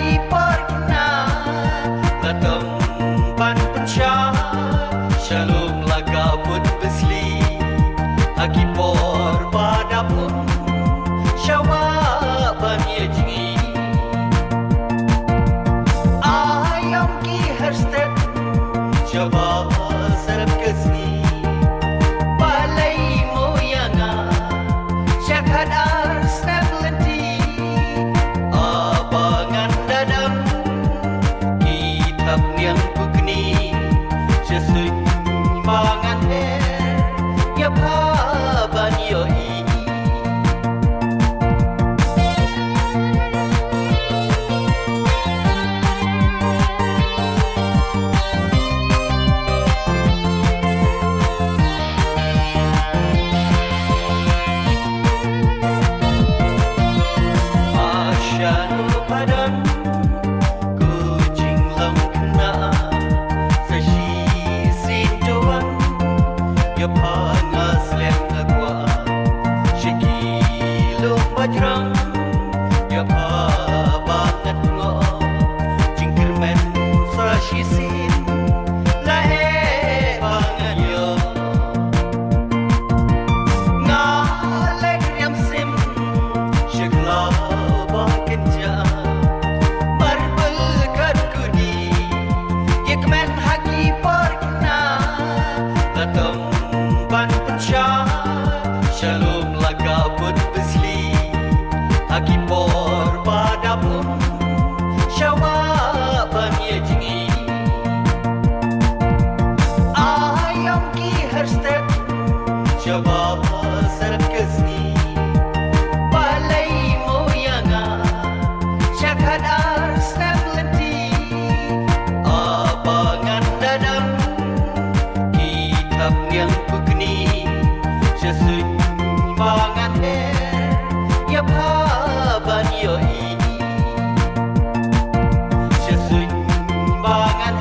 hagi porkna latam ban pensya shalom laga put besli hagi por badapun syawa ban yajni ayam ki herstet coba serap kesni balai moyanga syakat stability abangan dadam kitab yang kukni sesuai mangan ya paban yoi Shalom laga put besli hagi por badapun syawa ban yajni ayam ki herstet coba serap kesni balai moyanga syakat stability abangan dadam kitab yang kukni sesuai mangan ya paban yoi sesuai mangan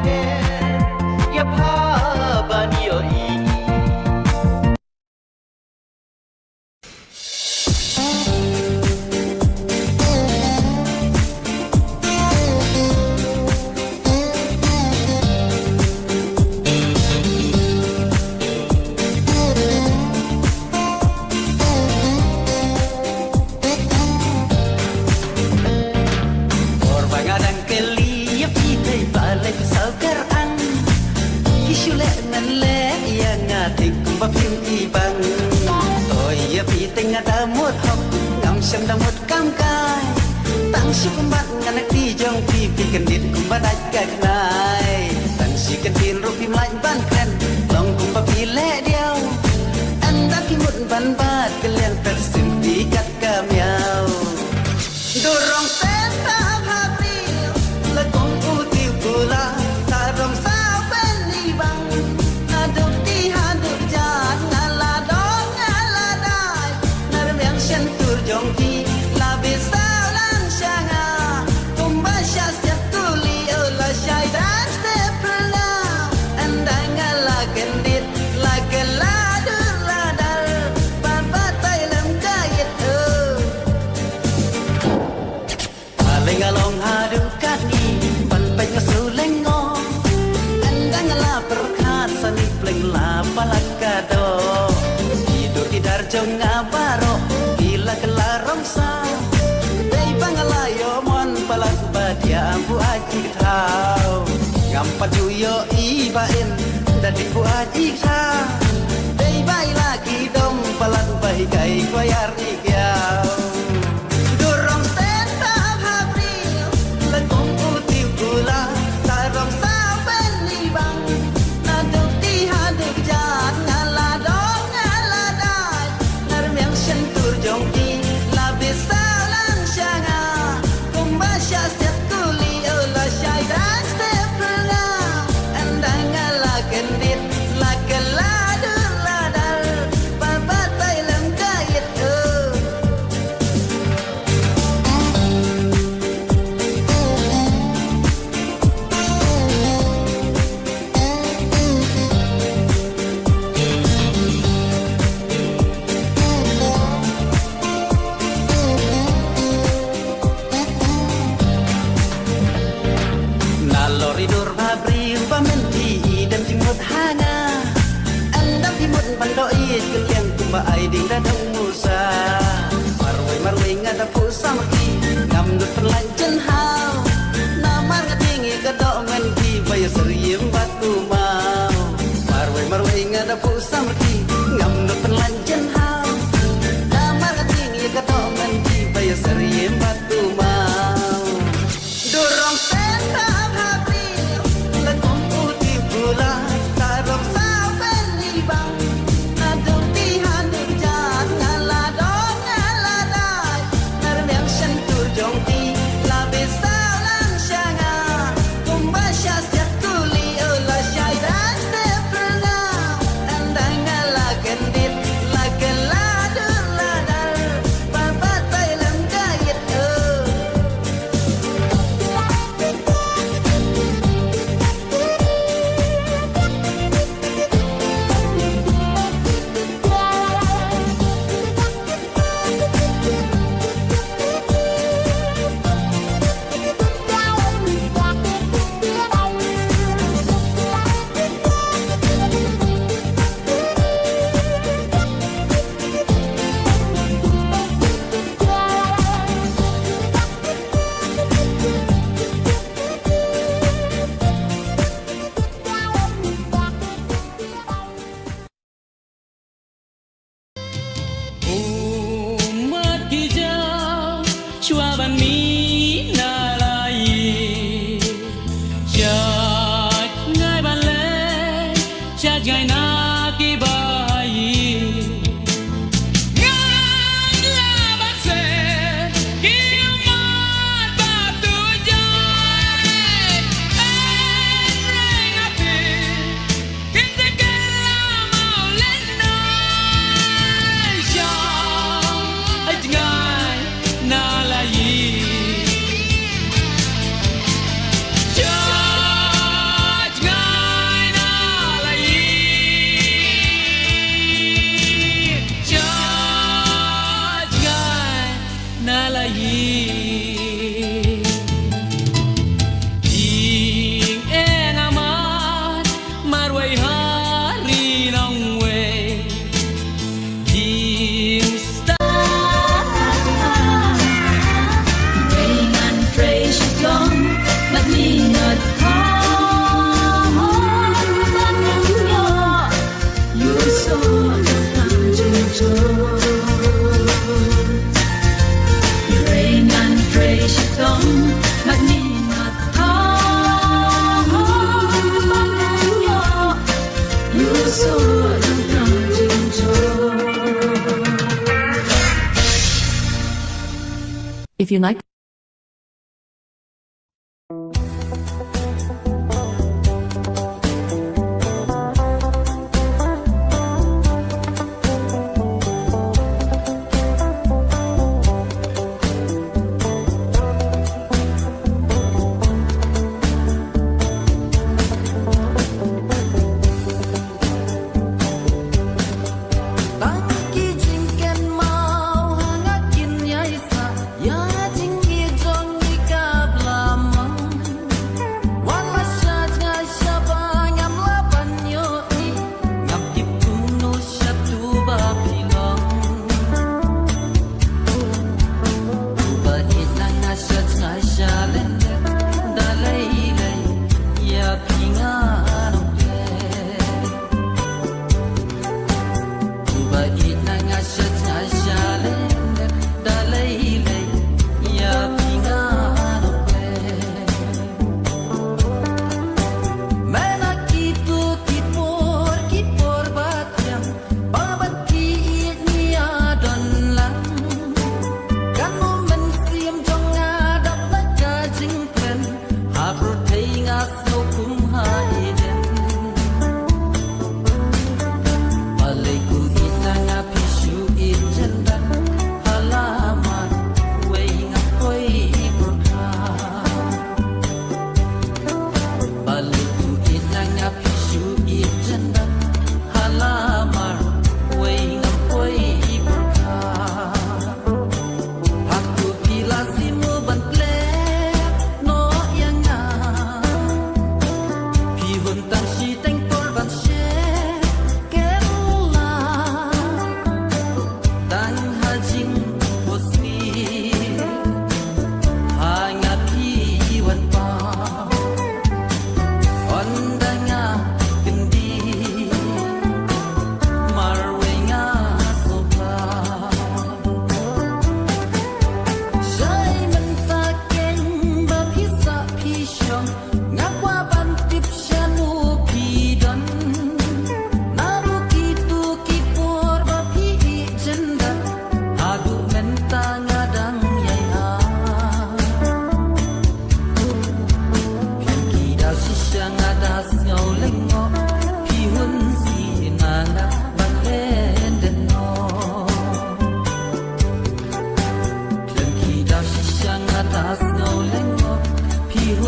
ya paban yoi Bapim ibang Toy ya pi tengah damut hok ngam syam damut kam kai tang si kumbat nganak ti jong pi pi kendit kumbat aj nai tang si kendin rupi mlaj ban kren long kumbat pi le diao anda ki mut ban bat kalian tersim ti kat kamiao dorong senta habril le kong uti pula tarong sao ben ibang aduk ti haduk jongki la besau lang shanga kumba shasya tuli ola shaidan stepla andangala kendit la keladur ladar papa tailam kayet paling along hadu kaki pan pek ngasulengo andangala perkhat sani pleng la palakado tidur tidar jong ngabaro kelarong sa dei pangalayo mon palag badia bu aji thao ngampat juyo ibain dadi bu aji tha dei bai lagi dom palag bai kai koyar ikyao durong senta habril lekong uti gula tarong sa ben libang naduk ti haduk jat ngaladong ngaladai narmyang sentur jongki ai ding da dong musa marwai ngada pu samaki ngam nut pelanjen hau namar ngatingi kado ngan ki bay seriem batu mau marwai ngada pu samaki ngam nut pelanjen hau namar ngatingi kado ngan ki bay seriem batu mau dorong senda hati lekom putih pula tarong sao ben libang adong tihan jat ngala dong ngala dai narmeng shan tur jong ti la be sao lang shanga kumba shas yak tuli ola shai ras te prana andang ngala kendit la kala dur la dar pa pa tai lam gayet umat hijau cuaban minalai chợt ngai ban lên chợt ngày na ki bai ngai la bát se ki mat ba tu jai en reng api kim te ke la mau lên nói cho ai ngai na la yi cho ngai na la yi cho ngai na la yi Ding en amat marwai hari nong we Ding sta Rain and praise you come, but me not come. But you saw the mountain Rain and praise you come, but me not come. But you saw the mountain If you like Tang ki jing ken mau hangat kin yai sa ya jing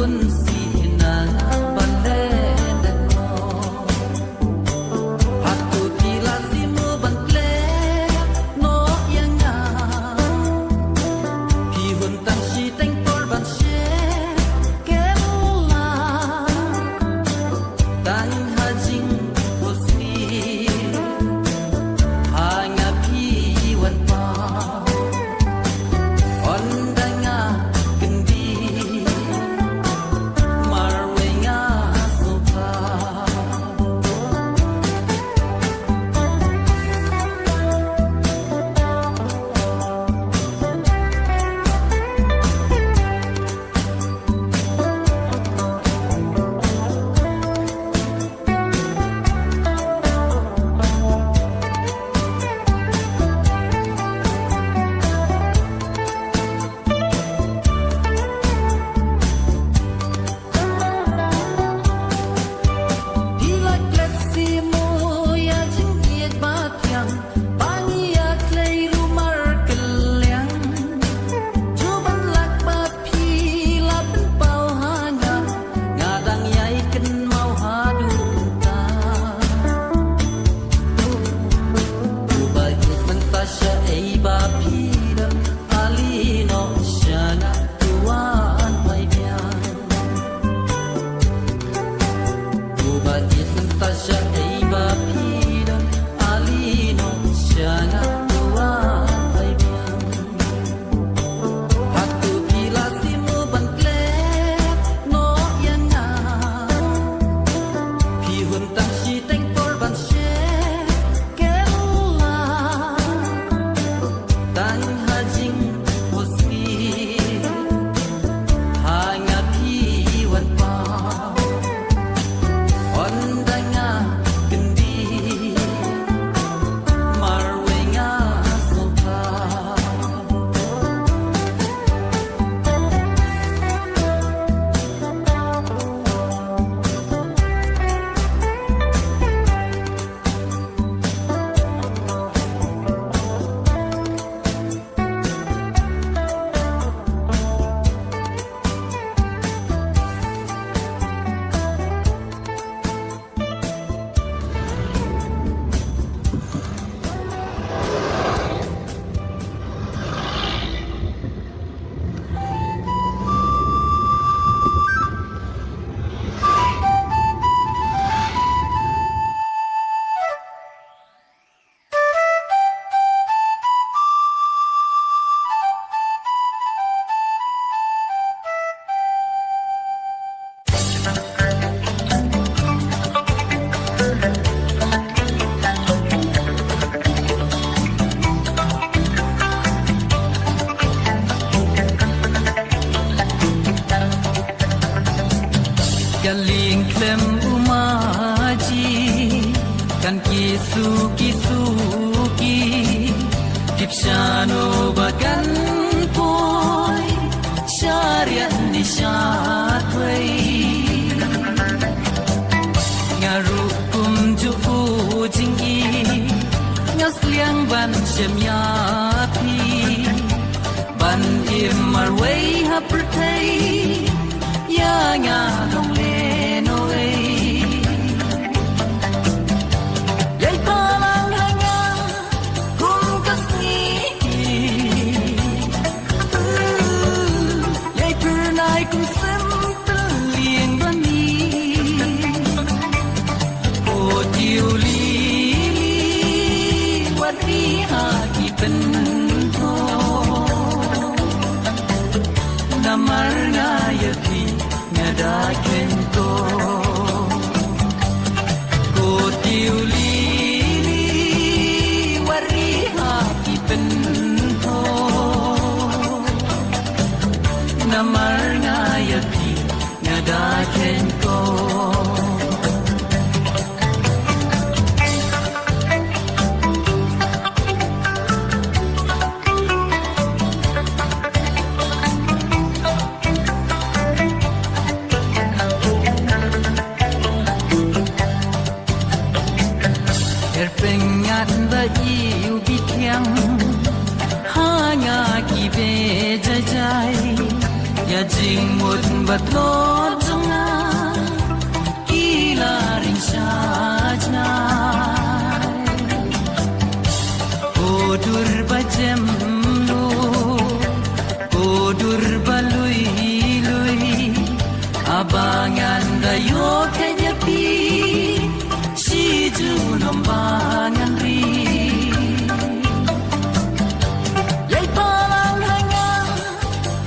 hun si na ban le na no hatu tila si mo ban le no yang nga pi hun tang si teng por ban she ke la tang ha jing ho si ha nga pi wan pa on da nga kendi marwe nga so pa Pila klet si mo ya jing yet ba tiang bangi ya klei rumar kelyang Chuban lak ba pila pen pau hanya ngadang yai ken mau hadu ta Uba yut mentasya ei ba pila ali no shana tuan pai biang Uba yut mentasya ei ba pila ali no shana tuan pai biang Hatu pila si mo ban klek no yang nga Pi hun tang si teng por ban she ke la Tang ha jing ho si ha nga pi wan pa on da nga kendi marwe nga so pa Galing klem umaji kan kisu Kipshano bagan poi syariat nisyatway Ngarukum juhu jinggi Ngasliang ban syamyapi Ban imarway hapertay Ya nga dong lenoy Yay palang hangang kung kasni Yay pernay kung simple liang bani O diuli wadi hagi bento Namar nga yaki ngadakin ko Ko diuli wari haki bento Namar nga yaki ngadakin ko Erpengat ba iu bityang hanga ki be jajai ya jing mut batlot zonga kila ring sajna odur bajem lu odur balui lui abangan dayo kajapi si junombangan ri yai palang hangang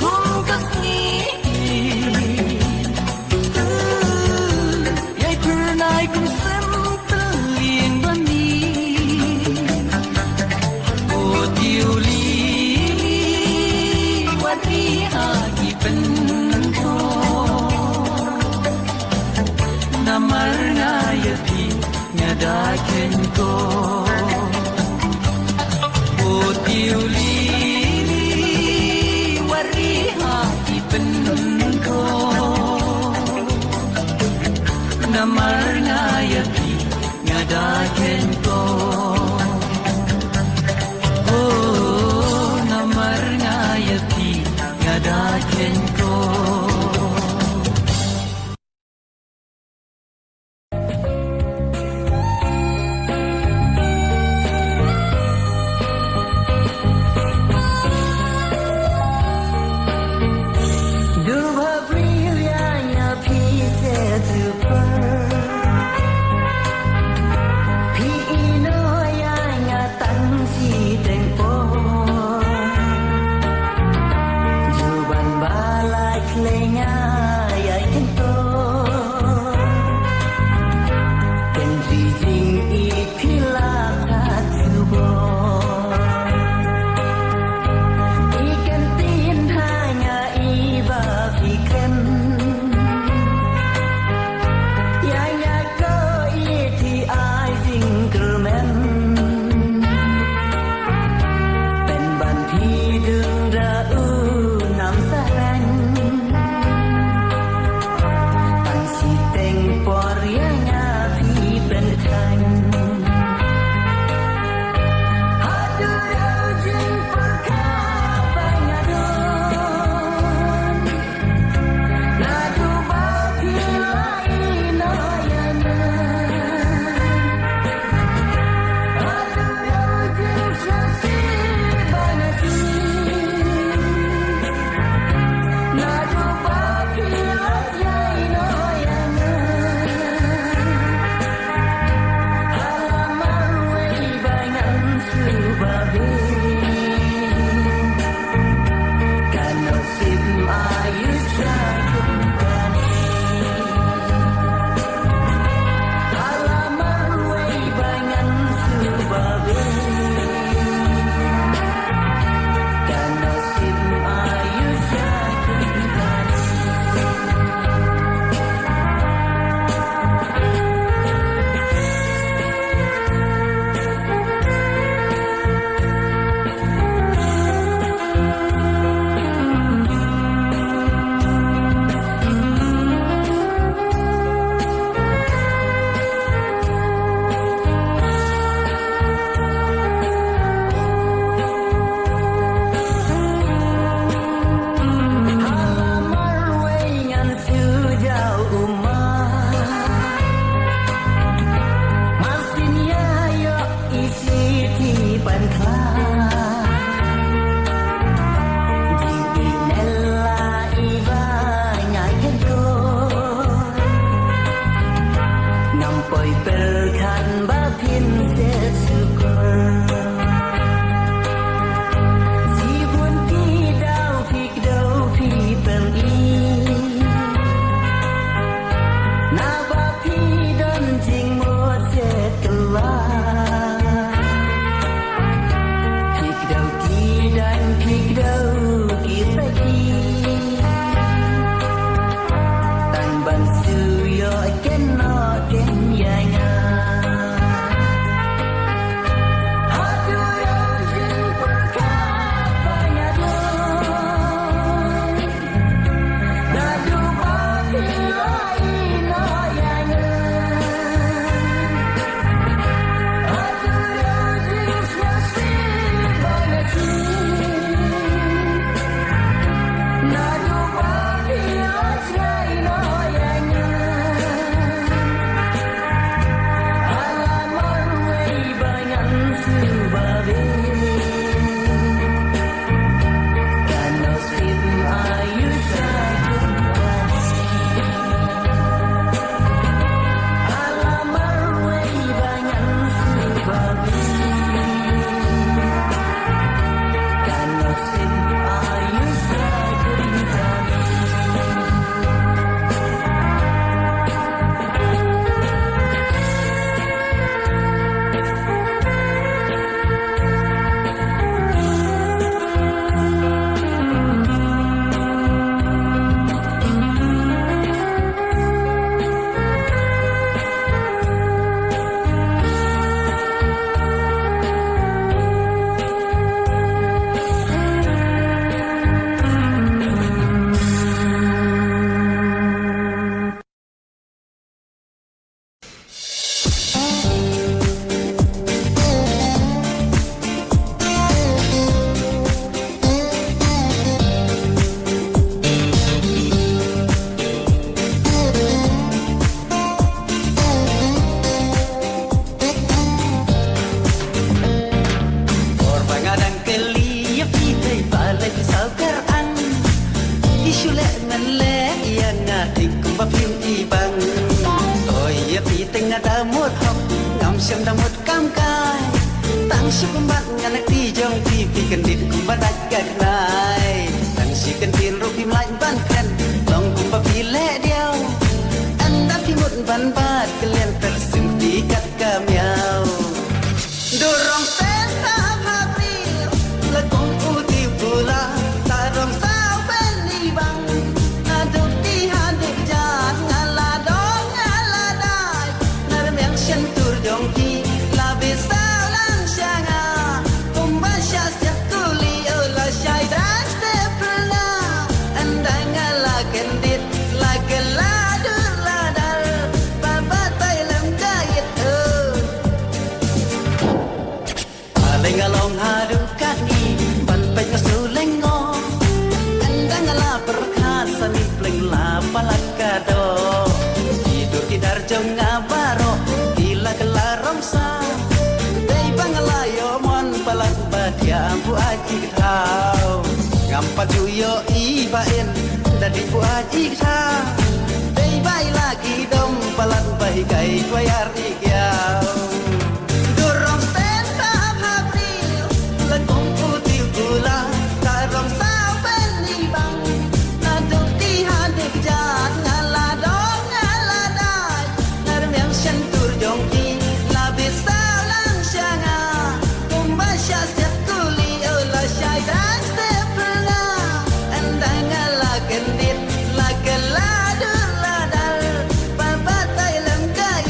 hum kasni yai pernai kum sem telin bani o diuli wati hagi pen namarna yapi ngadaken ko o tiuli wari hati pen ko namarna yapi ngadaken ko oh namarna yapi ngadaken ko Nadu xem đang một cam cay tăng sức cũng bắt ngàn nát đi trong vì cần điện cũng bắt đạch gạch này tăng sĩ cần tiền rồi phim lạnh ban khen lòng cũng bắt phí lẽ đeo anh đã phí một văn bát cái liền thật xứng tí cắt cà mèo đồ rong sen ta pha là con u tiêu pula ta rong sao bên đi bằng na được đi han được chán ngà là đó ngà là đai na đem yang chân tur dong ki là vì sao lang sang à cùng ba cha sẽ tu li ở là sai đã step now anh đang ngà là kén dit là kén la đưa la dar ba ba tay làm cái Lenga long hadu kani ban pek su lengo andang la perkasa ni pleng la palakado tidur tidar jong ngabaro gila kela romsa dei bangala yo mon palak badia bu aji thao ngampa juyo i baen dadi bu aji thao dei bai lagi dom palak bai gai wayar igyao durong là con u tiêu pula ta rong sao bên đi bằng na được đi han được chán ngà là đó ngà là đai na đem yang chân tur dong ki là vì sao lang sang à cùng ba cha sẽ tu li ở là sai đã step now anh đang ngà là kén dit là kén la đưa la dar ba ba tay làm cái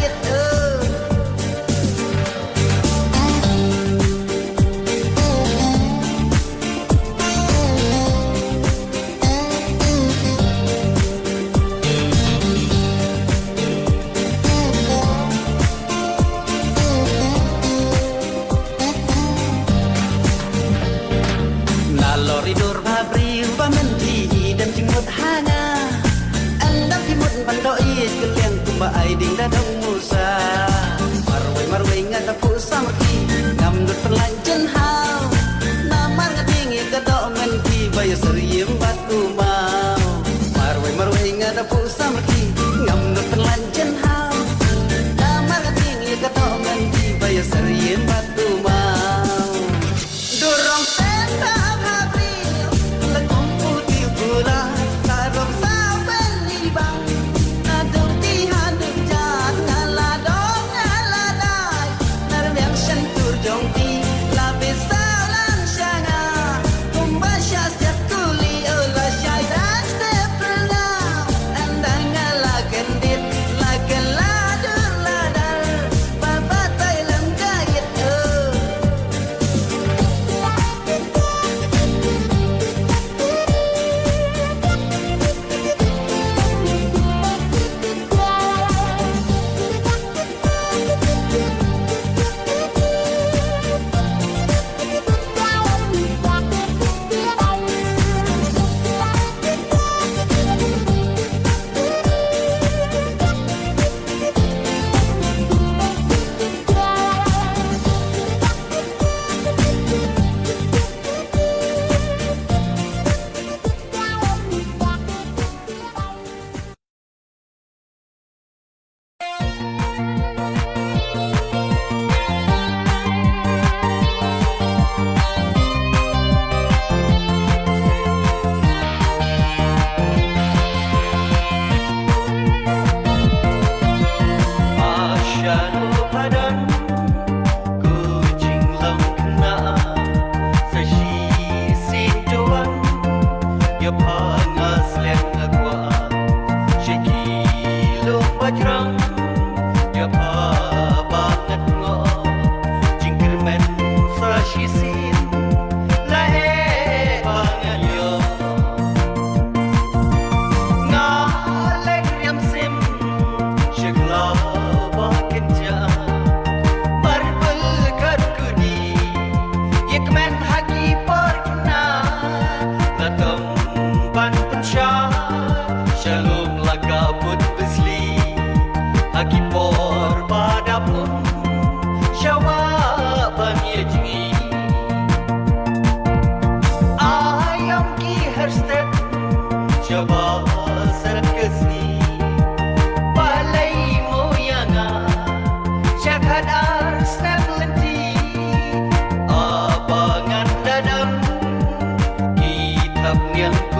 Loridur babri ba menti dan jenggot hana andam timut bandoi keliang kumba ai ding da dong musa marwai ngata pu samki ngam dut perlanjen hau namar ngadingi kadok menti bay seriem batu mau marwai ngata pu samki ngam dut perlanjen hau namar ngadingi kadok menti bay seriem batu mau dorong senta ta rong sao bên đi bằng na được đi han được chán ngà là đó ngà là đai na đem yang chân tur dong ki là vì sao lang sang à cùng ba cha sẽ tu li ở là sai đã step now anh đang ngà là ទៀង